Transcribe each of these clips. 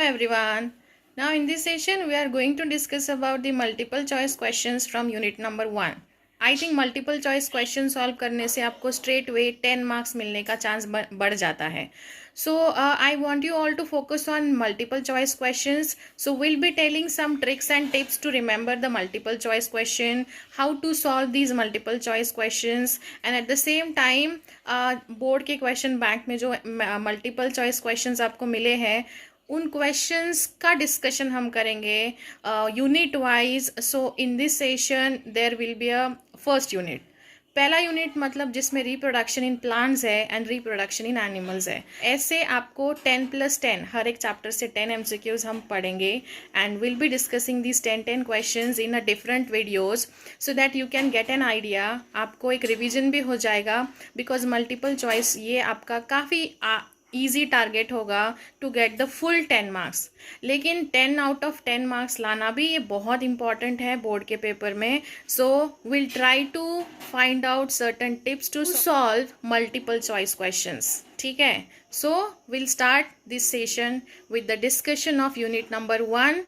Everyone. Now in this session we are going to discuss about the multiple choice questions from unit number 1. I think multiple choice question solve करने से आपको straight way 10 marks मिलने का chance बढ़ जाता है. So I want you all to focus on multiple choice questions. So we'll be telling some tricks and tips to remember the multiple choice question, how to solve these multiple choice questions, and at the same time board के question bank में जो multiple choice questions आपको मिले हैं उन questions का discussion हम करेंगे unit wise. So in this session there will be a first unit. पहला यूनिट मतलब जिसमें रिप्रोडक्शन इन प्लांट्स है एंड रिप्रोडक्शन इन एनिमल्स है. ऐसे आपको 10+10 हर एक चैप्टर से 10 MCQs हम पढ़ेंगे and will be discussing this 10 questions in a different videos so that you can get an idea. आपको एक रिवीजन भी हो जाएगा बिकॉज मल्टीपल चॉइस ये आपका काफ़ी ईजी टारगेट होगा to get the full 10 marks. लेकिन 10 आउट ऑफ 10 मार्क्स लाना भी ये बहुत इंपॉर्टेंट है बोर्ड के पेपर में. So will try to find out certain tips to solve multiple choice questions. ठीक है. So will start this session with the discussion of unit number 1.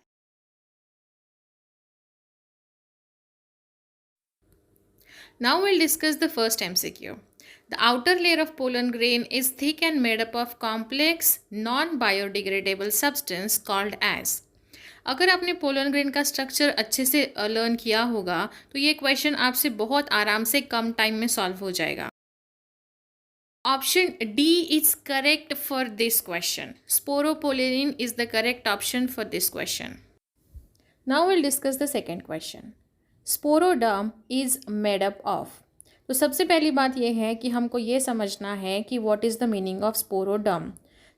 Now we'll discuss the first MCQ. The outer layer of pollen grain is thick and made up of complex non-biodegradable substance called as. अगर आपने pollen grain का structure अच्छे से learn किया होगा तो ये question आपसे बहुत आराम से कम टाइम में सॉल्व हो जाएगा. Option D is correct for this question. Sporopollenin is the correct option for this question. Now will discuss the second question. Sporoderm is made up of. तो सबसे पहली बात यह है कि हमको ये समझना है कि what is the meaning of sporoderm.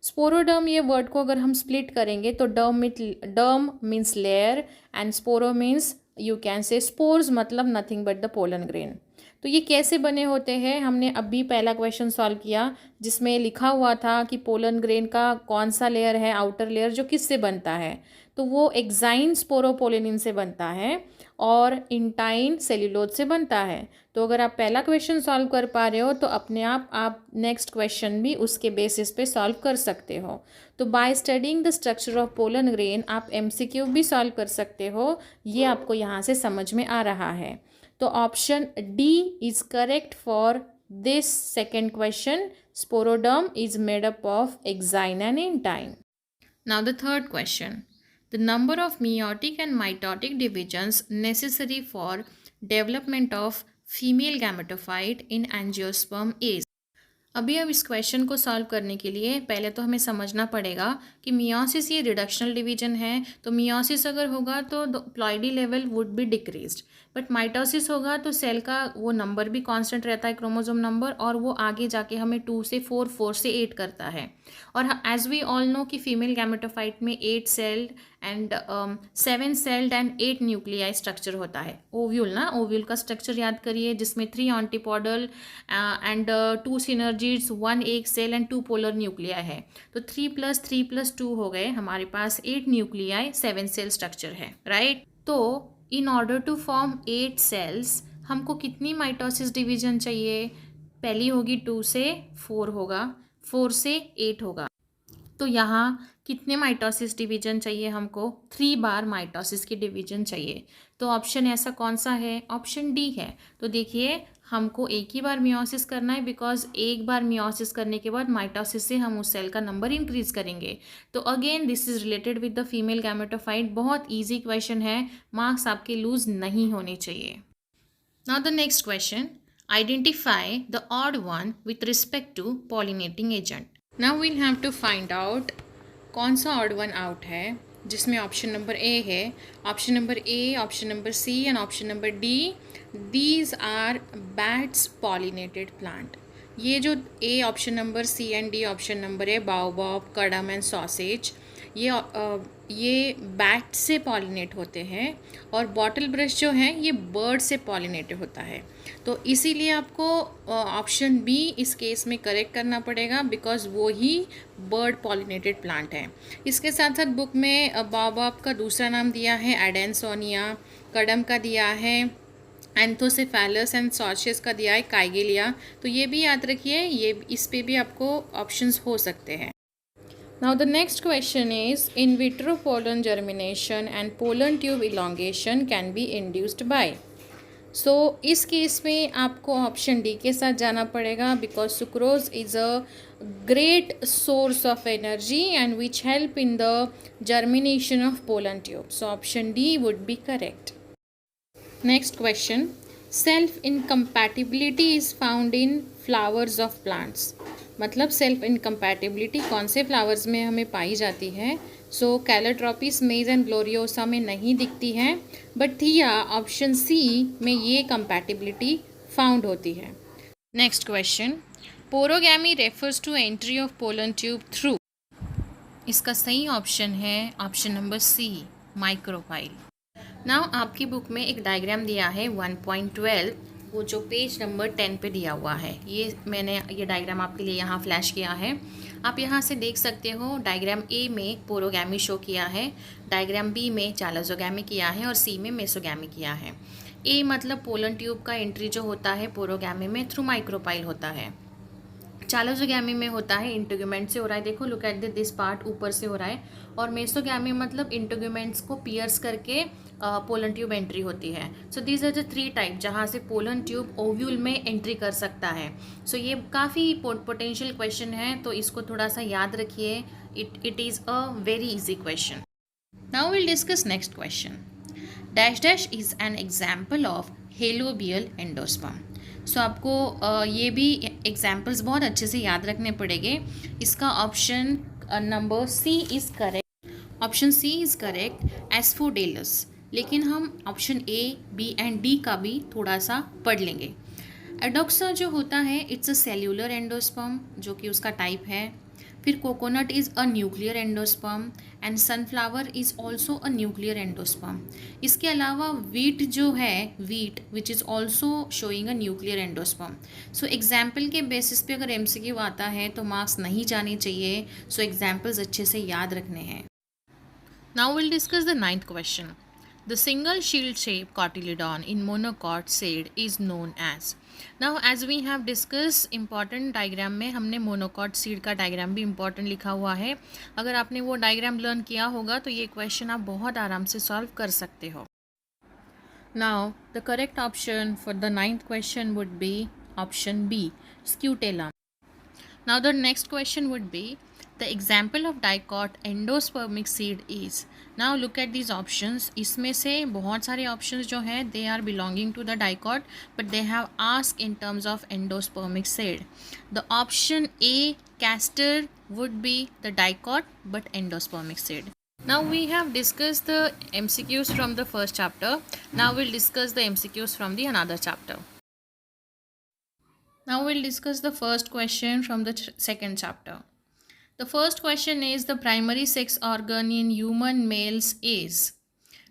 Sporoderm ये वर्ड को अगर हम स्प्लिट करेंगे तो derm means layer and sporo means you can say spores मतलब nothing but the pollen grain. तो ये कैसे बने होते हैं हमने अभी पहला क्वेश्चन सॉल्व किया जिसमें लिखा हुआ था कि पोलन ग्रेन का कौन सा लेयर है आउटर लेयर जो किससे बनता है. तो वो एक्साइन स्पोरोपोलेनिन से बनता है और इंटाइन सेल्यूलोज से बनता है. तो अगर आप पहला क्वेश्चन सॉल्व कर पा रहे हो तो अपने आप नेक्स्ट क्वेश्चन भी उसके बेसिस पे सॉल्व कर सकते हो. तो by studying the structure of pollen grain आप MCQ भी सॉल्व कर सकते हो. ये आपको यहाँ से समझ में आ रहा है. तो option D is correct for this second question. Sporoderm is made up of exine and intine. Now the third question. The number of meiotic and mitotic divisions necessary for development of female gametophyte in angiosperm is. अभी अब इस question को solve करने के लिए पहले तो हमें समझना पड़ेगा कि मियोसिस ये रिडक्शनल डिवीजन है. तो मियोसिस अगर होगा तो ploidy level would be decreased, but mitosis होगा तो सेल का वो नंबर भी कांस्टेंट रहता है क्रोमोसोम नंबर, और वो आगे जाके हमें 2 से 4, 4 से 8 करता है. और एज वी ऑल नो कि फीमेल गैमेटोफाइट में 8 celled and 7 celled and 8 nuclei structure होता है. ओव्यूल ना, ओव्यूल का स्ट्रक्चर याद करिए जिसमें 3 एंटीपोडल एंड 2 सिनर्जिड्स, 1 एक सेल एंड 2 पोलर न्यूक्लियाई है. तो 3+3+2 हो गए हमारे पास 8 न्यूक्लियाई, 7 सेल स्ट्रक्चर है, राइट. तो in order to form 8 cells हमको कितनी माइटोसिस डिवीजन चाहिए. पहली होगी 2 से 4 होगा, 4 से 8 होगा. तो यहाँ कितने माइटोसिस डिवीजन चाहिए हमको. 3 बार माइटोसिस की डिवीजन चाहिए. तो ऑप्शन ऐसा कौन सा है. ऑप्शन डी है. तो देखिए हमको एक ही बार मियोसिस करना है बिकॉज एक बार मियोसिस करने के बाद माइटोसिस से हम उस सेल का नंबर इंक्रीज करेंगे. तो again this is related with the female gametophyte. बहुत ईजी क्वेश्चन है, मार्क्स आपके लूज नहीं होने चाहिए. Now the next question. Identify the odd one with respect to pollinating agent. Now we'll have to find out कौन सा odd one out है जिसमें ऑप्शन नंबर ए है, option number A, option number C and option number D. These are bats pollinated plant. ये जो A option number C and D option number है, baobab, kadam and sausage, ये bat से pollinate होते हैं. और bottle brush जो है ये बर्ड से पॉलिनेट होता है. तो इसीलिए आपको ऑप्शन बी इस केस में करेक्ट करना पड़ेगा बिकॉज वो ही बर्ड पॉलिनेटेड प्लांट है. इसके साथ साथ बुक में बाओबॉब का दूसरा नाम दिया है एडेंसोनिया, कड़म का दिया है एंथोसेफेलस एंड सॉसेज का दिया है काइगेलिया. तो ये भी याद रखिए, ये इस पे भी आपको ऑप्शंस हो सकते हैं. Now the next question is in vitro pollen germination and pollen tube elongation can be induced by. सो इस केस में आपको ऑप्शन डी के साथ जाना पड़ेगा because sucrose is a great source of energy and which help in the germination of pollen tube. So option D would be correct. Next question. Self incompatibility is found in flowers of plants. मतलब self incompatibility कौन से flowers में हमें पाई जाती है. सो Calotropis, मेज and gloriosa में नहीं दिखती है, बट थिया ऑप्शन सी में ये कंपैटिबिलिटी फाउंड होती है. Next question. Porogamy refers to entry of pollen tube through. इसका सही ऑप्शन है option number C, micropyle. Now आपकी बुक में एक डायग्राम दिया है 1.12, वो जो पेज नंबर 10 पे दिया हुआ है. मैंने ये डायग्राम आपके लिए यहाँ फ्लैश किया है. आप यहाँ से देख सकते हो डायग्राम ए में पोरोगैमी शो किया है, डायग्राम बी में चालोजोगैमी किया है और सी में मेसोगैमी किया है. ए मतलब पोलन ट्यूब का एंट्री जो होता है पोरोगैमी में थ्रू माइक्रोपाइल होता है. चालोजोगैमी में होता है इंटेगुमेंट से हो रहा है. देखो लुक एट दिस पार्ट ऊपर से हो रहा है. और मेसोगैमी मतलब इंटेगुमेंट्स को पियर्स करके पोलन ट्यूब एंट्री होती है. So these are the 3 type जहाँ से पोलन ट्यूब ओव्यूल में एंट्री कर सकता है. सो ये काफ़ी पोटेंशियल क्वेश्चन है, तो इसको थोड़ा सा याद रखिए. It is a very easy question. Now will discuss next question. Dash dash is an example of helobial endosperm. So आपको ये भी एग्जाम्पल्स बहुत अच्छे से याद रखने पड़ेंगे. इसका option number C is correct. Option C is correct, Asphodelus. लेकिन हम option A, B and D का भी थोड़ा सा पढ़ लेंगे. एडोक्सा जो होता है इट्स अ सेल्यूलर एंडोस्पर्म जो कि उसका टाइप है. फिर coconut is a nuclear endosperm and sunflower is also a nuclear endosperm. इसके अलावा वीट जो है, wheat which is also showing a nuclear endosperm. So example के बेसिस पे अगर MCQ आता है तो मार्क्स नहीं जाने चाहिए. सो एग्जाम्पल्स अच्छे से याद रखने हैं. Now will discuss the 9th question. The single shield shape cotyledon in monocot seed is known as. Now as we have discussed important diagram में हमने monocot seed का diagram भी important लिखा हुआ है. अगर आपने वो diagram learn किया होगा तो ये question आप बहुत आराम से solve कर सकते हो. Now the correct option for the 9th question would be option B, scutellum. Now the next question would be the example of dicot endospermic seed is. Now look at these options. इसमें से बहुत सारे options जो हैं they are belonging to the dicot but they have asked in terms of endospermic seed. The option A, castor, would be the dicot but endospermic seed. Now we have discussed the MCQs from the first chapter. Now we'll discuss the MCQs from the another chapter. Now we'll discuss the first question from the second chapter. The first question is the primary sex organ in human males is.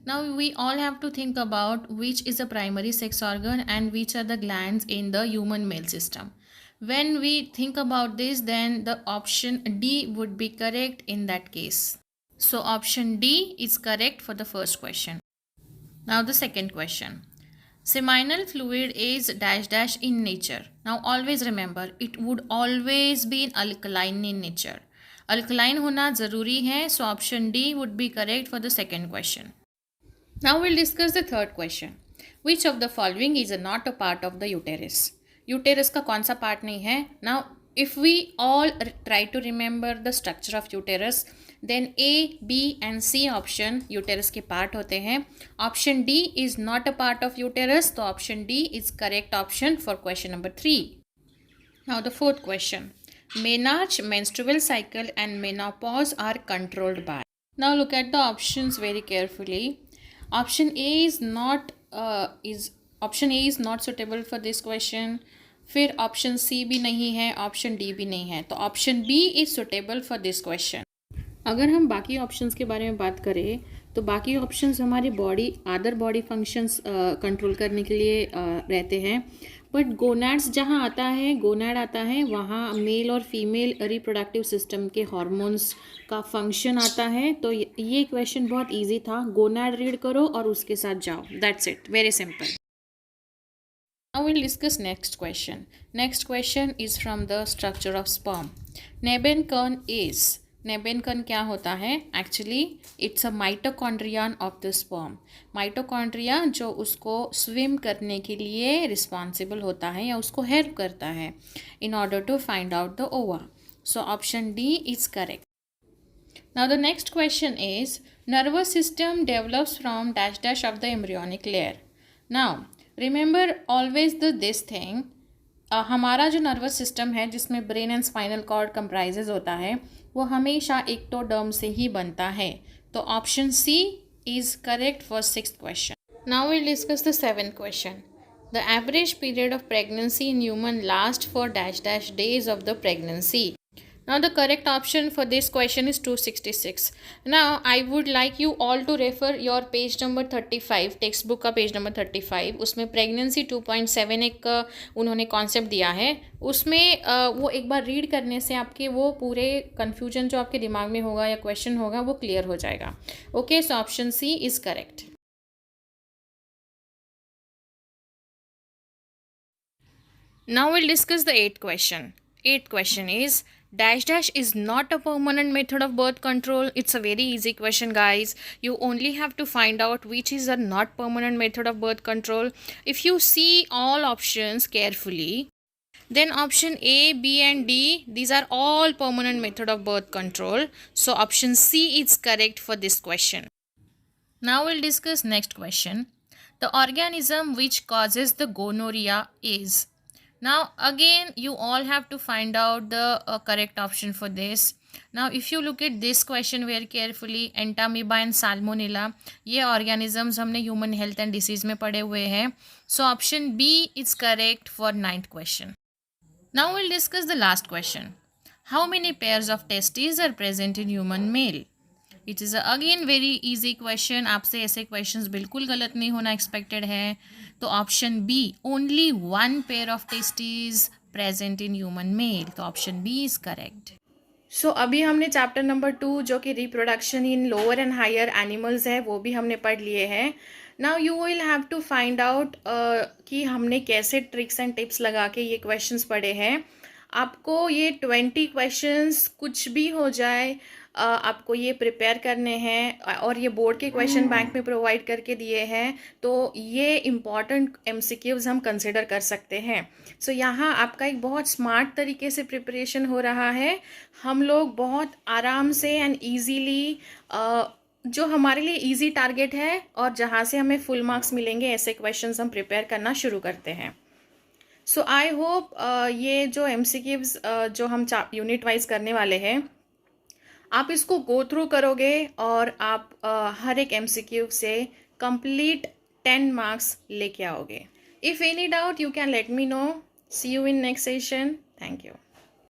Now we all have to think about which is the primary sex organ and which are the glands in the human male system. When we think about this, then the option D would be correct in that case. So option D is correct for the first question. Now the second question. Seminal fluid is dash dash in nature. Now always remember it would always be alkaline in nature. Alkaline होना ज़रूरी है. So option D would be correct for the second question. Now will discuss the third question. Which of the following is not a part of the uterus. Uterus का कौन सा part नहीं है. Now if we all try to remember the structure of uterus then A, B and C option uterus के part होते हैं. Option D is not a part of uterus. तो option D is correct option for question number 3. Now the fourth question. Menarche, menstrual cycle and menopause are controlled by. Now look at the options very carefully. Option A is not suitable for this question. फिर option C भी नहीं है, option D भी नहीं है. तो option B is suitable for this question. अगर हम बाकी ऑप्शंस के बारे में बात करें तो बाकी ऑप्शंस हमारी body other body functions control करने के लिए रहते हैं. बट गोनैड्स जहाँ आता है, गोनैड आता है, वहाँ मेल और फीमेल रिप्रोडक्टिव सिस्टम के हार्मोन्स का फंक्शन आता है. तो ये क्वेश्चन बहुत इजी था. गोनैड रीड करो और उसके साथ जाओ. That's it. Very simple. Now we'll discuss next question. Next question is from the structure of sperm. Nebencorn is. नेबेनकन क्या होता है? Actually it's a mitochondrion of the sperm. Mitochondria जो उसको स्विम करने के लिए रिस्पॉन्सिबल होता है या उसको हेल्प करता है in order to find out the ova. So option D is correct. Now the next question is, nervous system develops from dash dash of the embryonic layer. Now remember always this thing. हमारा जो nervous system है जिसमें brain and spinal cord comprises होता है वो हमेशा ectoderm से ही बनता है. तो option C is correct for sixth question. Now will discuss the seventh question. The average period of pregnancy in human last for dash dash days of the pregnancy. Now the correct option for this question is 266. Now I would like you all to refer your page number 35, textbook का page number 35. उसमें pregnancy 2.7 एक उन्होंने concept दिया है. उसमें वो एक बार read करने से आपके वो पूरे कन्फ्यूजन जो आपके दिमाग में होगा या क्वेश्चन होगा वो क्लियर हो जाएगा. Okay, so option C is correct. Now we'll discuss the eighth question. Eighth question is, dash dash is not a permanent method of birth control. It's a very easy question, guys. You only have to find out which is a not permanent method of birth control. If you see all options carefully, then option A, B and D, these are all permanent method of birth control. So option C is correct for this question. Now we'll discuss next question. The organism which causes the gonorrhea is. Now again you all have to find out the correct option for this. Now if you look at this question very carefully, Entamoeba and Salmonella ये organisms हमने human health and disease में पढ़े हुए हैं. So option B is correct for 9th question. Now will discuss the last question. How many pairs of testis are present in human male. It is again very easy question. आपसे ऐसे questions बिल्कुल गलत नहीं होना expected है. तो option B, only 1 pair of testis present in human male. तो option B is correct. So अभी हमने चैप्टर नंबर 2 जो कि reproduction in lower and higher animals है वो भी हमने पढ़ लिए हैं. Now you will have to find out कि हमने कैसे ट्रिक्स एंड टिप्स लगा के ये क्वेश्चंस पढ़े हैं. आपको ये 20 क्वेश्चंस कुछ भी हो जाए आपको ये प्रिपेयर करने हैं और ये बोर्ड के क्वेश्चन बैंक में प्रोवाइड करके दिए हैं. तो ये इम्पॉर्टेंट MCQs हम कंसिडर कर सकते हैं. सो यहाँ आपका एक बहुत स्मार्ट तरीके से प्रिपरेशन हो रहा है. हम लोग बहुत आराम से एंड ईजीली जो हमारे लिए इजी टारगेट है और जहाँ से हमें फुल मार्क्स मिलेंगे ऐसे क्वेश्चंस हम प्रिपेयर करना शुरू करते हैं. सो आई होप ये जो MCQs जो हम यूनिट वाइज करने वाले हैं आप इसको गो थ्रू करोगे और आप हर एक MCQ से कंप्लीट 10 मार्क्स लेके आओगे. If any doubt you can let me know. See you in next session. Thank you.